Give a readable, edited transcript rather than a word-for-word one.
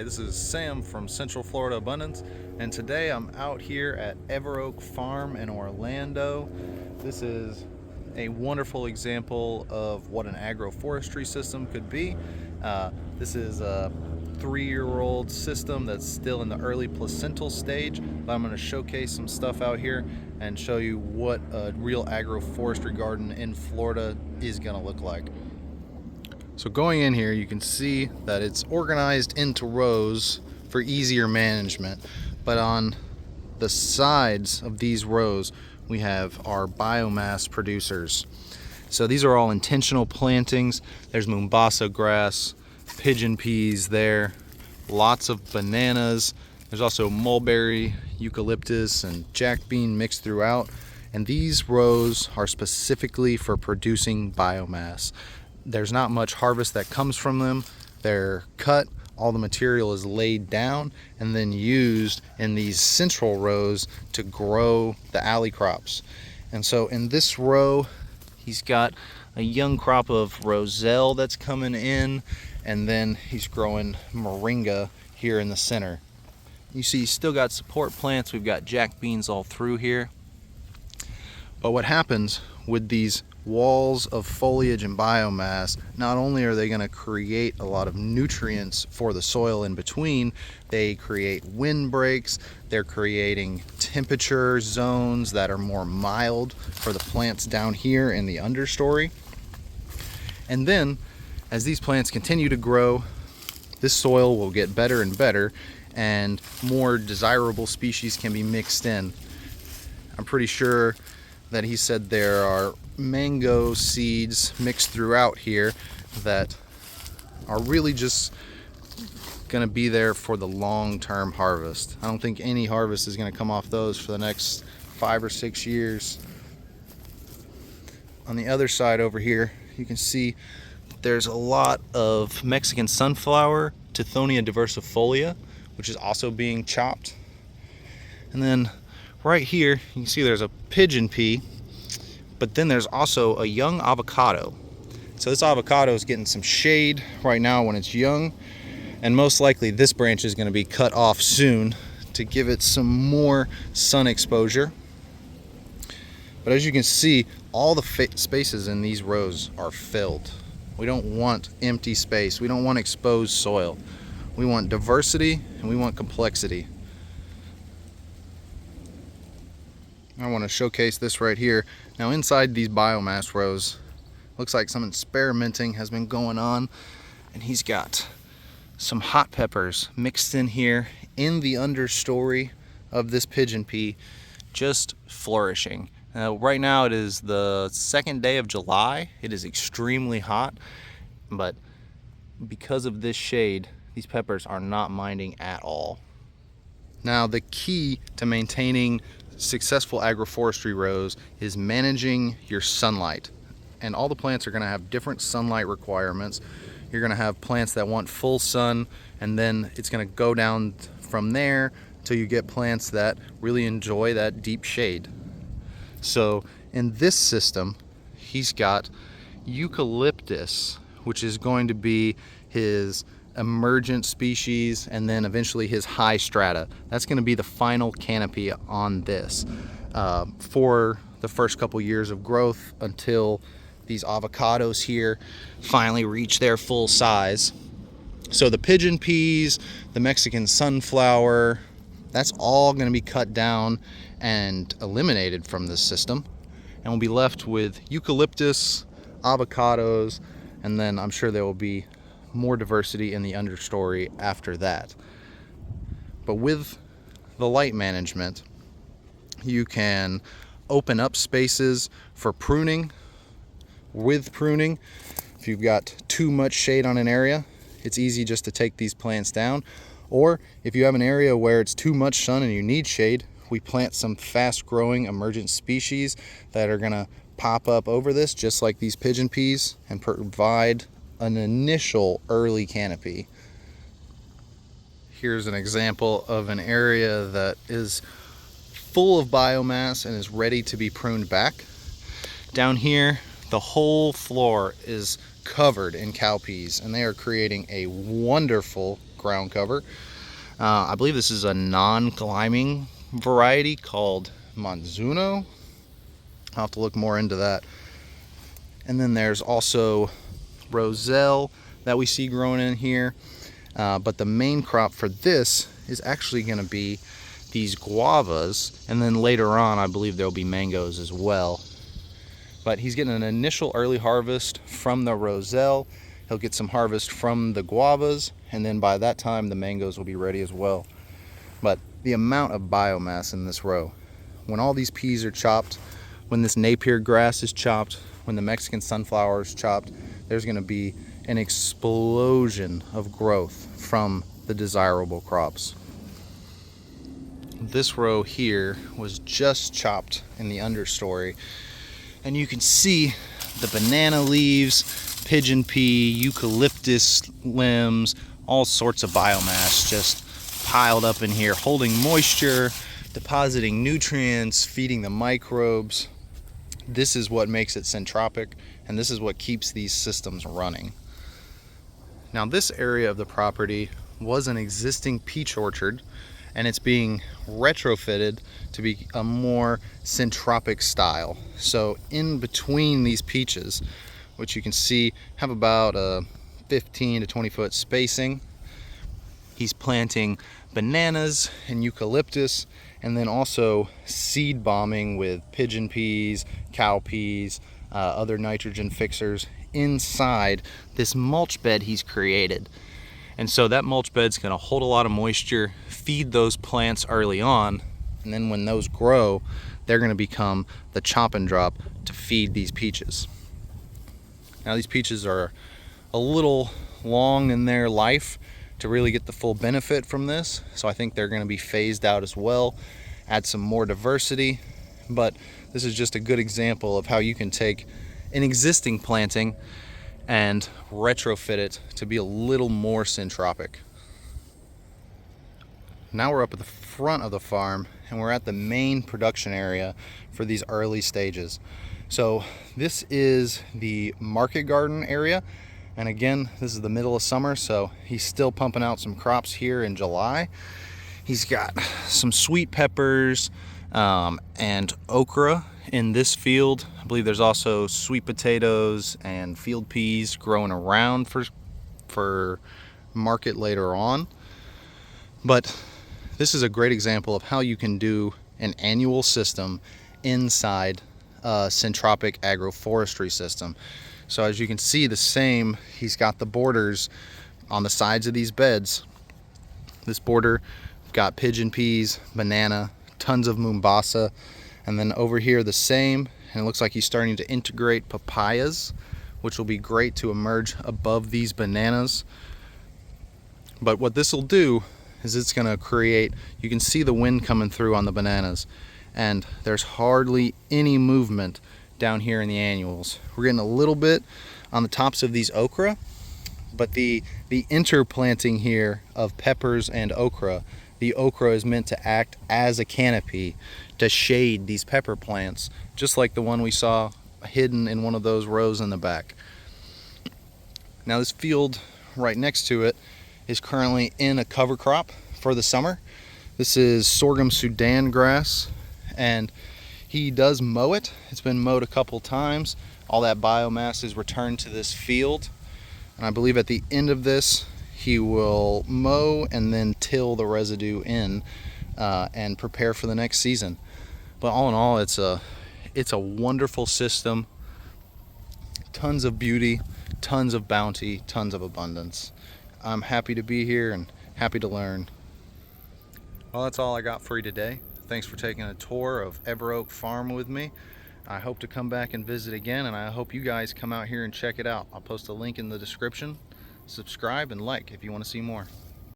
this is Sam from Central Florida Abundance, and today I'm out here at Everoak Farm in Orlando. This is a wonderful example of what an agroforestry system could be. This is a 3-year-old system that's still in the early placental stage, but I'm going to showcase some stuff out here and show you what a real agroforestry garden in Florida is going to look like. So going in here, you can see that it's organized into rows for easier management, but on the sides of these rows we have our biomass producers. So these are all intentional plantings. There's Mombasa grass, pigeon peas there, lots of bananas. There's also mulberry, eucalyptus, and jack bean mixed throughout, and these rows are specifically for producing biomass. There's not much harvest that comes from them. They're cut, all the material is laid down and then used in these central rows to grow the alley crops. And so in this row, he's got a young crop of roselle that's coming in, and then he's growing moringa here in the center. You see he's still got support plants. We've got jack beans all through here. But what happens with these walls of foliage and biomass, not only are they going to create a lot of nutrients for the soil in between, they create windbreaks, they're creating temperature zones that are more mild for the plants down here in the understory. And then as these plants continue to grow, this soil will get better and better, and more desirable species can be mixed in. I'm pretty sure that he said there are mango seeds mixed throughout here that are really just going to be there for the long-term harvest. I don't think any harvest is going to come off those for the next 5 or 6 years. On the other side over here, you can see there's a lot of Mexican sunflower, Tithonia diversifolia, which is also being chopped. And then right here, you can see there's a pigeon pea, but then there's also a young avocado. So this avocado is getting some shade right now when it's young, and most likely this branch is going to be cut off soon to give it some more sun exposure. But as you can see, all the spaces in these rows are filled. We don't want empty space. We don't want exposed soil. We want diversity and we want complexity. I want to showcase this right here. Now inside these biomass rows, looks like some experimenting has been going on, and he's got some hot peppers mixed in here in the understory of this pigeon pea, just flourishing. Right now it is the 2nd day of July. It is extremely hot, but because of this shade, these peppers are not minding at all. Now the key to maintaining successful agroforestry rows is managing your sunlight, and all the plants are going to have different sunlight requirements. You're going to have plants that want full sun, and then it's going to go down from there until you get plants that really enjoy that deep shade. So in this system, he's got eucalyptus, which is going to be his emergent species, and then eventually his high strata. That's going to be the final canopy on this for the first couple years of growth until these avocados here finally reach their full size. So the pigeon peas, the Mexican sunflower, that's all going to be cut down and eliminated from this system, and we'll be left with eucalyptus, avocados, and then I'm sure there will be more diversity in the understory after that. But with the light management, you can open up spaces for pruning. With pruning, if you've got too much shade on an area, it's easy just to take these plants down. Or if you have an area where it's too much sun and you need shade, we plant some fast-growing emergent species that are going to pop up over this, just like these pigeon peas, and provide an initial early canopy. Here's an example of an area that is full of biomass and is ready to be pruned back. Down here, the whole floor is covered in cowpeas, and they are creating a wonderful ground cover. I believe this is a non-climbing variety called Monzuno. I'll have to look more into that. And then there's also Roselle that we see growing in here. But the main crop for this is actually going to be these guavas, and then later on I believe there'll be mangoes as well. But he's getting an initial early harvest from the Roselle. He'll get some harvest from the guavas, and then by that time the mangoes will be ready as well. But the amount of biomass in this row, when all these peas are chopped, when this Napier grass is chopped, when the Mexican sunflower is chopped, there's going to be an explosion of growth from the desirable crops. This row here was just chopped in the understory, and you can see the banana leaves, pigeon pea, eucalyptus limbs, all sorts of biomass just piled up in here, holding moisture, depositing nutrients, feeding the microbes. This is what makes it syntropic, and this is what keeps these systems running. Now, this area of the property was an existing peach orchard, and it's being retrofitted to be a more syntropic style. So in between these peaches, which you can see have about a 15 to 20 foot spacing, he's planting bananas and eucalyptus, and then also seed bombing with pigeon peas, cow peas, other nitrogen fixers inside this mulch bed he's created. And so that mulch bed's going to hold a lot of moisture, feed those plants early on, and then when those grow, they're going to become the chop and drop to feed these peaches. Now, these peaches are a little long in their life to really get the full benefit from this, so I think they're going to be phased out as well, add some more diversity. But this is just a good example of how you can take an existing planting and retrofit it to be a little more syntropic. Now we're up at the front of the farm, and we're at the main production area for these early stages. So this is the market garden area, and again, this is the middle of summer, so he's still pumping out some crops here in July. He's got some sweet peppers and okra in this field. I believe there's also sweet potatoes and field peas growing around for market later on. But this is a great example of how you can do an annual system inside a Syntropic Agroforestry system. So as you can see, the same, he's got the borders on the sides of these beds. This border got pigeon peas, banana, tons of Mombasa, and then over here the same, and it looks like he's starting to integrate papayas, which will be great to emerge above these bananas. But what this will do is it's going to create, you can see the wind coming through on the bananas, and there's hardly any movement down here in the annuals. We're getting a little bit on the tops of these okra, but the interplanting here of peppers and okra, the okra is meant to act as a canopy to shade these pepper plants, just like the one we saw hidden in one of those rows in the back. Now, this field right next to it is currently in a cover crop for the summer. This is sorghum Sudan grass, and he does mow it. It's been mowed a couple times. All that biomass is returned to this field, and I believe at the end of this he will mow and then till the residue in and prepare for the next season. But all in all, it's a wonderful system. Tons of beauty, tons of bounty, tons of abundance. I'm happy to be here and happy to learn. Well, that's all I got for you today. Thanks for taking a tour of Everoak Farm with me. I hope to come back and visit again, and I hope you guys come out here and check it out. I'll post a link in the description. Subscribe and like if you want to see more.